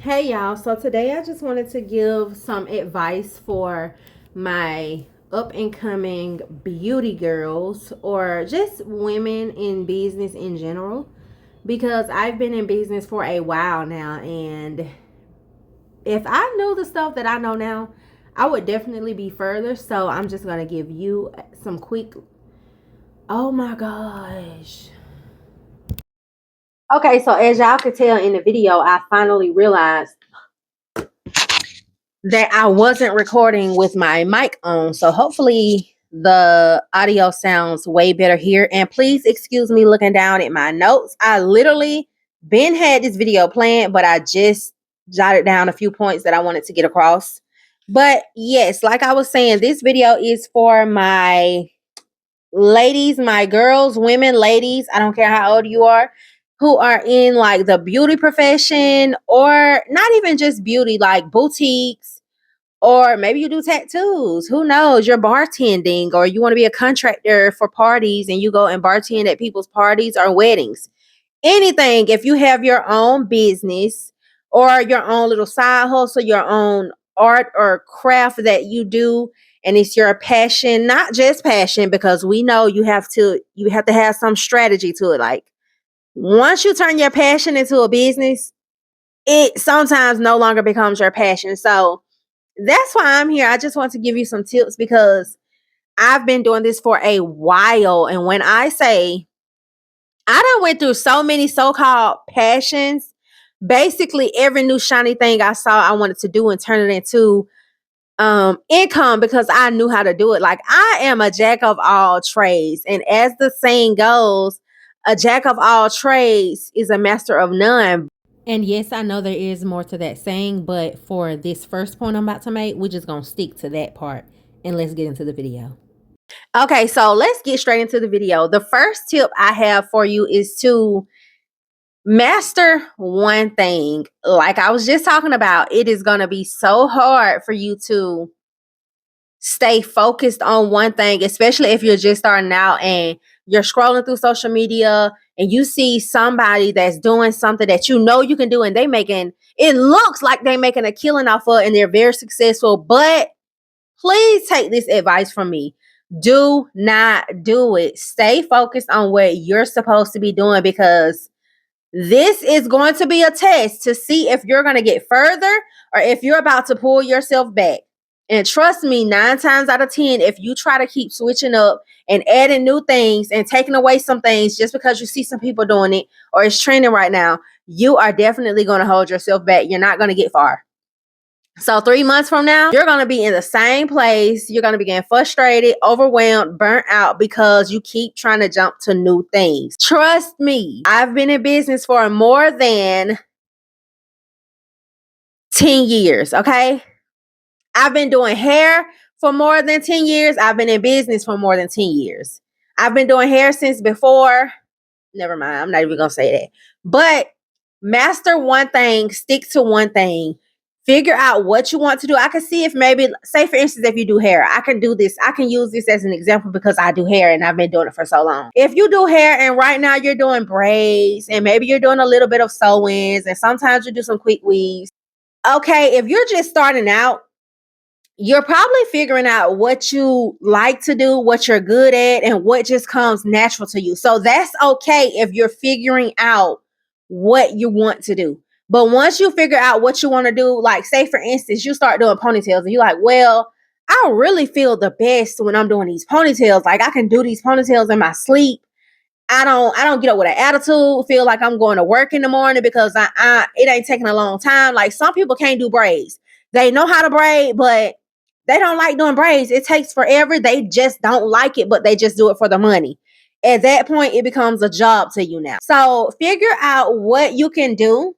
Hey y'all, so today I just wanted to give some advice for my up and coming beauty girls or just women in business in general because I've been in business for a while now, and if I knew the stuff that I know now, I would definitely be further. So I'm just going to give you some quick. Oh my gosh. Okay, so as y'all could tell in the video, I finally realized that I wasn't recording with my mic on. So hopefully the audio sounds way better here. And please excuse me looking down at my notes. I literally been had this video planned, but I just jotted down a few points that I wanted to get across. But yes, like I was saying, this video is for my ladies, my girls, women, ladies, I don't care how old you are, who are in like the beauty profession, or not even just beauty, like boutiques, or maybe you do tattoos. Who knows? You're bartending, or you want to be a contractor for parties and you go and bartend at people's parties or weddings. Anything, if you have your own business or your own little side hustle, your own art or craft that you do, and it's your passion, not just passion, because we know you have to have some strategy to it. Like once you turn your passion into a business, it sometimes no longer becomes your passion. So that's why I'm here. I just want to give you some tips because I've been doing this for a while. And when I say I done went through so many so-called passions, basically every new shiny thing I saw I wanted to do and turn it into income because I knew how to do it. Like I am a jack of all trades. And as the saying goes, a jack of all trades is a master of none. And yes, I know there is more to that saying, but for this first point I'm about to make, we're just going to stick to that part and let's get into the video. Okay, so let's get straight into the video. The first tip I have for you is to master one thing. Like I was just talking about, it is going to be so hard for you to stay focused on one thing, especially if you're just starting out and you're scrolling through social media and you see somebody that's doing something that you know you can do, and it looks like they making a killing off of it and they're very successful. But please take this advice from me. Do not do it. Stay focused on what you're supposed to be doing, because this is going to be a test to see if you're going to get further or if you're about to pull yourself back. And trust me, 9 times out of 10, if you try to keep switching up and adding new things and taking away some things just because you see some people doing it or it's trending right now, you are definitely going to hold yourself back. You're not going to get far. So 3 months from now, you're going to be in the same place. You're going to be getting frustrated, overwhelmed, burnt out because you keep trying to jump to new things. Trust me, I've been in business for more than 10 years, okay? I've been doing hair for more than 10 years. I've been in business for more than 10 years. I've been doing hair since before. Never mind, I'm not even going to say that. But master one thing, stick to one thing. Figure out what you want to do. I can see if maybe, say for instance, if you do hair, I can do this. I can use this as an example because I do hair and I've been doing it for so long. If you do hair and right now you're doing braids and maybe you're doing a little bit of sew-ins and sometimes you do some quick weaves. Okay, if you're just starting out, you're probably figuring out what you like to do, what you're good at, and what just comes natural to you. So that's okay if you're figuring out what you want to do. But once you figure out what you want to do, like say for instance, you start doing ponytails and you're like, well, I really feel the best when I'm doing these ponytails. Like I can do these ponytails in my sleep. I don't get up with an attitude, feel like I'm going to work in the morning because I it ain't taking a long time. Like some people can't do braids. They know how to braid, but they don't like doing braids. It takes forever. They just don't like it, but they just do it for the money. At that point, it becomes a job to you now. So figure out what you can do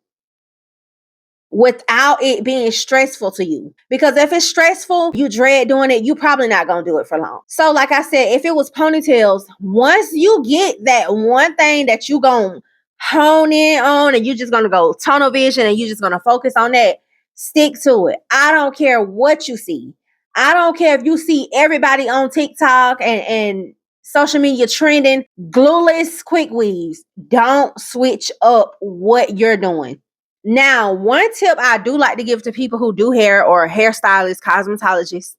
without it being stressful to you. Because if it's stressful, you dread doing it, you probably not going to do it for long. So like I said, if it was ponytails, once you get that one thing that you going to hone in on and you just going to go tunnel vision and you just going to focus on that, stick to it. I don't care what you see. I don't care if you see everybody on TikTok and social media trending glueless quick weaves. Don't switch up what you're doing. Now, one tip I do like to give to people who do hair or hairstylists, cosmetologists,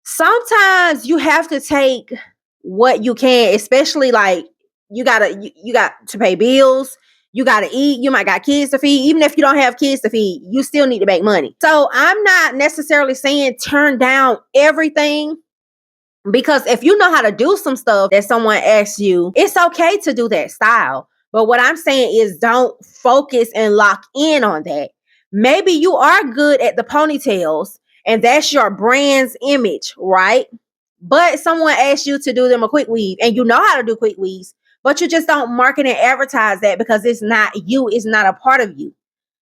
sometimes you have to take what you can, especially like you got to pay bills, you got to eat, you might got kids to feed. Even if you don't have kids to feed, you still need to make money. So I'm not necessarily saying turn down everything, because if you know how to do some stuff that someone asks you, it's okay to do that style. But what I'm saying is don't focus and lock in on that. Maybe you are good at the ponytails and that's your brand's image, right? But someone asks you to do them a quick weave and you know how to do quick weaves, but you just don't market and advertise that because it's not you, it's not a part of you.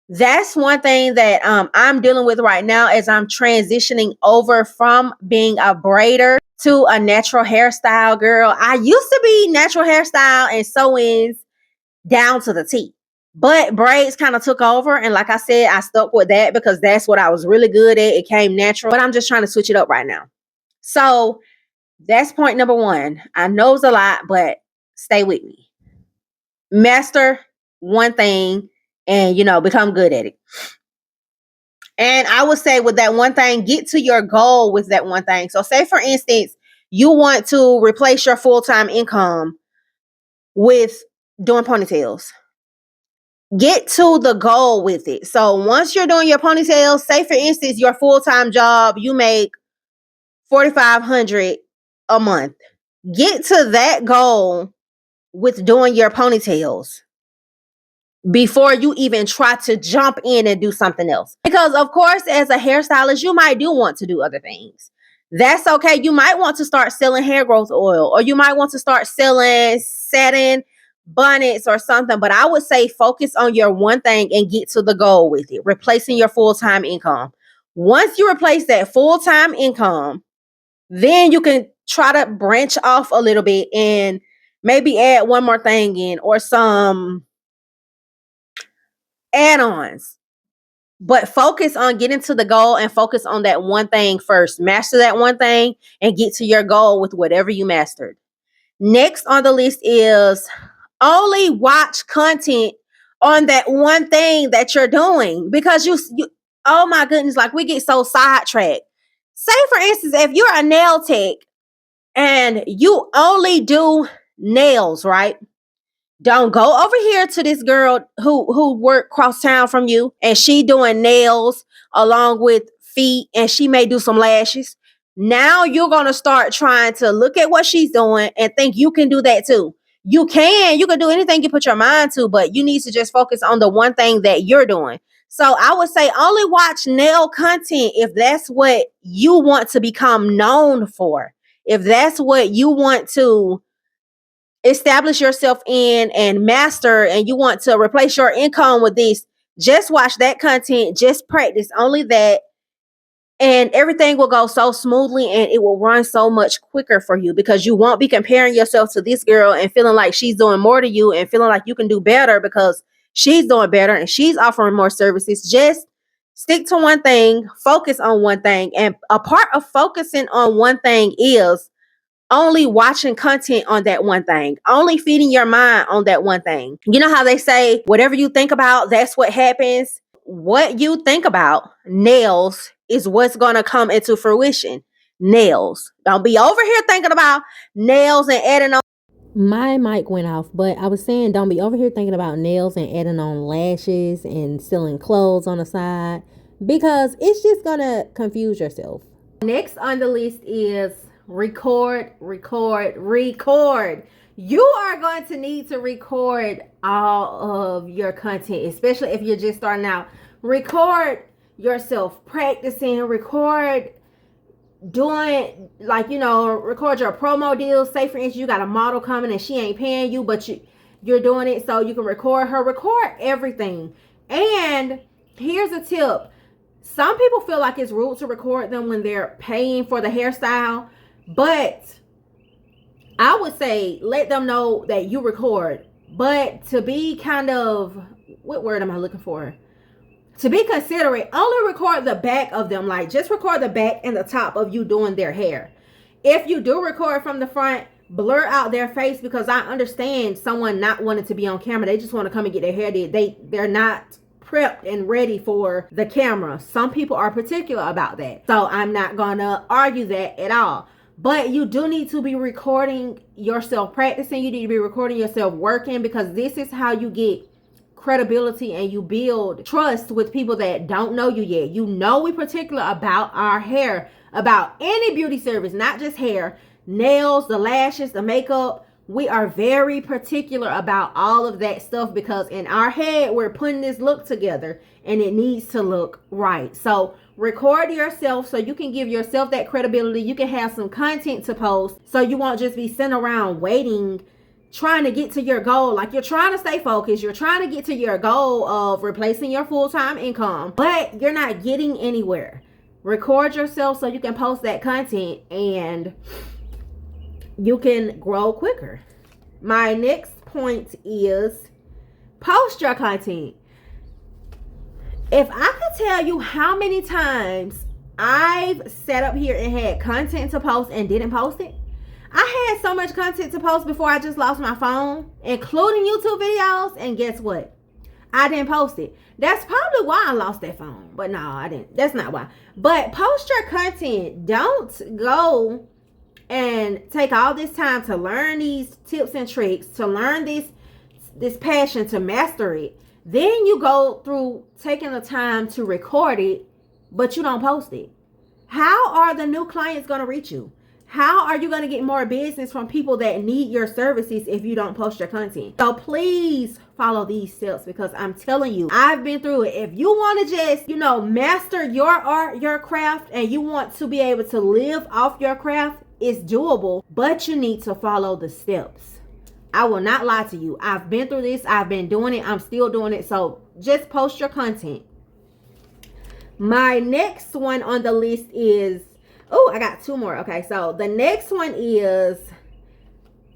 That's one thing that I'm dealing with right now as I'm transitioning over from being a braider to a natural hairstyle girl. I used to be natural hairstyle and sew-ins down to the T, but braids kind of took over. And like I said, I stuck with that because that's what I was really good at. It came natural, but I'm just trying to switch it up right now. So that's point number one. I know it's a lot, but stay with me. Master one thing and, become good at it. And I would say with that one thing, get to your goal with that one thing. So say for instance, you want to replace your full-time income with doing ponytails. Get to the goal with it. So once you're doing your ponytails, say for instance, your full-time job, you make $4,500 a month. Get to that goal with doing your ponytails before you even try to jump in and do something else. Because of course, as a hairstylist, you might do want to do other things. That's okay. You might want to start selling hair growth oil, or you might want to start selling satin bonnets or something. But I would say focus on your one thing and get to the goal with it, replacing your full-time income. Once you replace that full-time income, then you can try to branch off a little bit and maybe add one more thing in or some add-ons. But focus on getting to the goal and focus on that one thing first. Master that one thing and get to your goal with whatever you mastered. Next on the list is only watch content on that one thing that you're doing, because you oh my goodness, like we get so sidetracked. Say for instance, if you're a nail tech and you only do nails, right? Don't go over here to this girl who worked cross town from you and she doing nails along with feet and she may do some lashes. Now you're going to start trying to look at what she's doing and think you can do that too. You can do anything you put your mind to, but you need to just focus on the one thing that you're doing. So I would say only watch nail content if that's what you want to become known for. If that's what you want to establish yourself in and master, and you want to replace your income with this, just watch that content, just practice only that, and everything will go so smoothly and it will run so much quicker for you, because you won't be comparing yourself to this girl and feeling like she's doing more to you and feeling like you can do better because she's doing better and she's offering more services. Just stick to one thing, focus on one thing. And a part of focusing on one thing is only watching content on that one thing, only feeding your mind on that one thing. You know how they say, whatever you think about, that's what happens? What you think about, nails, is what's going to come into fruition. Nails. Don't be over here thinking about nails and adding on. My mic went off, but I was saying don't be over here thinking about nails and adding on lashes and selling clothes on the side, because it's just going to confuse yourself. Next on the list is record. You are going to need to record all of your content, especially if you're just starting out. Record yourself practicing, record doing, like, record your promo deals. Say for instance, you got a model coming and she ain't paying you, but you're doing it so you can record her. Record everything. And here's a tip. Some people feel like it's rude to record them when they're paying for the hairstyle, but I would say let them know that you record. But to be kind of, what word am I looking for? To be considerate, only record the back of them. Like, just record the back and the top of you doing their hair. If you do record from the front, blur out their face, because I understand someone not wanting to be on camera. They just want to come and get their hair did. They're not prepped and ready for the camera. Some people are particular about that. So I'm not gonna argue that at all. But you do need to be recording yourself practicing. You need to be recording yourself working, because this is how you get credibility and you build trust with people that don't know you yet. You know, we particular about our hair, about any beauty service, not just hair, nails, the lashes, the makeup. We are very particular about all of that stuff, because in our head, we're putting this look together and it needs to look right. So record yourself so you can give yourself that credibility. You can have some content to post, so you won't just be sitting around waiting, trying to get to your goal. Like, you're trying to stay focused. You're trying to get to your goal of replacing your full-time income, but you're not getting anywhere. Record yourself so you can post that content and you can grow quicker. My next point is post your content. If I could tell you how many times I've sat up here and had content to post and didn't post it. I had so much content to post before I just lost my phone, including YouTube videos, and guess what? I didn't post it. That's probably why I lost that phone. But no, I didn't. That's not why. But post your content. Don't go and take all this time to learn these tips and tricks, to learn this passion, to master it. Then you go through taking the time to record it, but you don't post it. How are the new clients going to reach you? How are you going to get more business from people that need your services if you don't post your content? So please follow these steps, because I'm telling you, I've been through it. If you want to just, master your art, your craft, and you want to be able to live off your craft, it's doable, but you need to follow the steps. I will not lie to you. I've been through this. I've been doing it. I'm still doing it. So just post your content. My next one on the list is, I got two more. Okay, so the next one is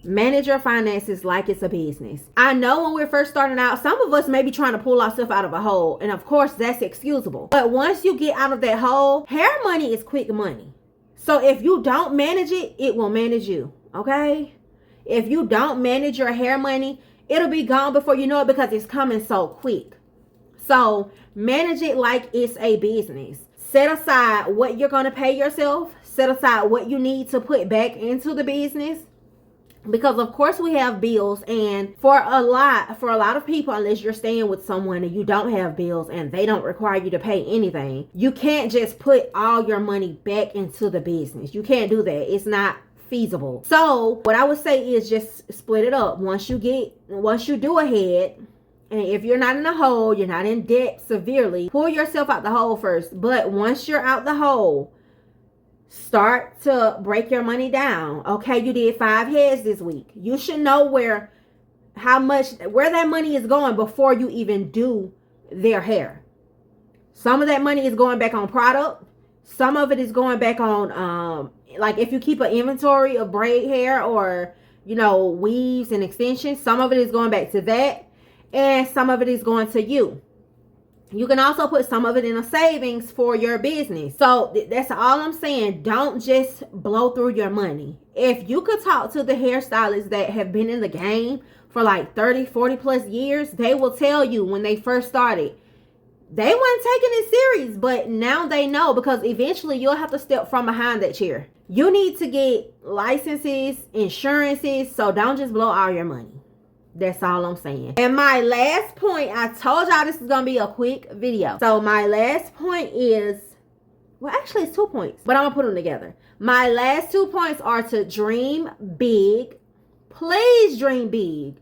manage your finances like it's a business. I know when we're first starting out, some of us may be trying to pull ourselves out of a hole. And of course, that's excusable. But once you get out of that hole, hair money is quick money. So if you don't manage it, it will manage you. Okay? If you don't manage your hair money, it'll be gone before you know it, because it's coming so quick. So manage it like it's a business. Set aside what you're going to pay yourself. Set aside what you need to put back into the business. Because of course we have bills, and for a lot of people, unless you're staying with someone and you don't have bills and they don't require you to pay anything, you can't just put all your money back into the business. You can't do that. It's not feasible. So what I would say is just split it up. Once you do ahead, and if you're not in a hole, you're not in debt severely, pull yourself out the hole first. But once you're out the hole, start to break your money down. Okay, you did 5 heads this week. You should know where that money is going before you even do their hair. Some of that money is going back on product. Some of it is going back on like if you keep an inventory of braid hair or weaves and extensions, some of it is going back to that, and some of it is going to you. You can also put some of it in a savings for your business. So that's all I'm saying. Don't just blow through your money. If you could talk to the hairstylists that have been in the game for like 30, 40 plus years, they will tell you when they first started, they weren't taking it serious, but now they know, because eventually you'll have to step from behind that chair. You need to get licenses, insurances, so don't just blow all your money. That's all I'm saying. And my last point, I told y'all this is going to be a quick video. So my last point is, well, actually it's 2 points, but I'm going to put them together. My last 2 points are to dream big. Please dream big.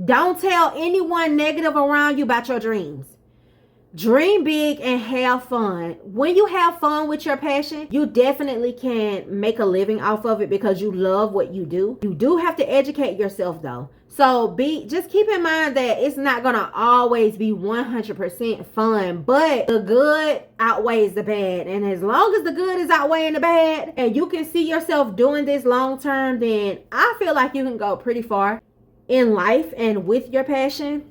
Don't tell anyone negative around you about your dreams. Dream big and have fun. When you have fun with your passion, you definitely can make a living off of it because you love what you do. You do have to educate yourself though. So just keep in mind that it's not going to always be 100% fun, but the good outweighs the bad. And as long as the good is outweighing the bad and you can see yourself doing this long term, then I feel like you can go pretty far in life and with your passion.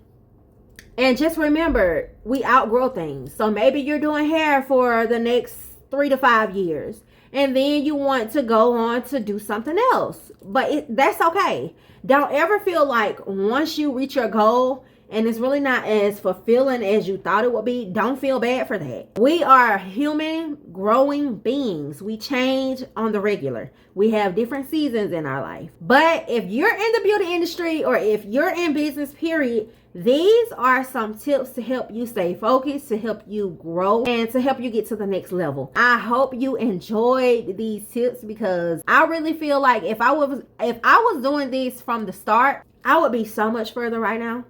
And just remember, we outgrow things. So maybe you're doing hair for the next 3 to 5 years, and then you want to go on to do something else. But that's okay. Don't ever feel like once you reach your goal, and it's really not as fulfilling as you thought it would be, don't feel bad for that. We are human growing beings. We change on the regular. We have different seasons in our life. But if you're in the beauty industry or if you're in business, period, these are some tips to help you stay focused, to help you grow, and to help you get to the next level. I hope you enjoyed these tips, because I really feel like if I was doing this from the start, I would be so much further right now.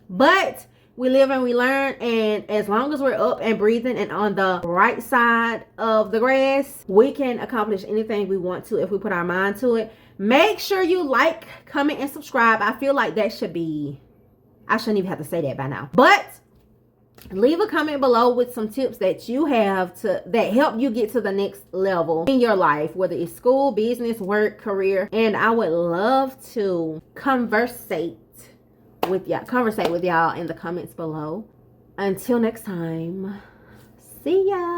But we live and we learn, and as long as we're up and breathing and on the right side of the grass, we can accomplish anything we want to if we put our mind to it. Make sure you like, comment, and subscribe. I feel like that should be, I shouldn't even have to say that by now. But leave a comment below with some tips that you have that help you get to the next level in your life, whether it's school, business, work, career. And I would love to conversate with y'all in the comments below. Until next time, see ya.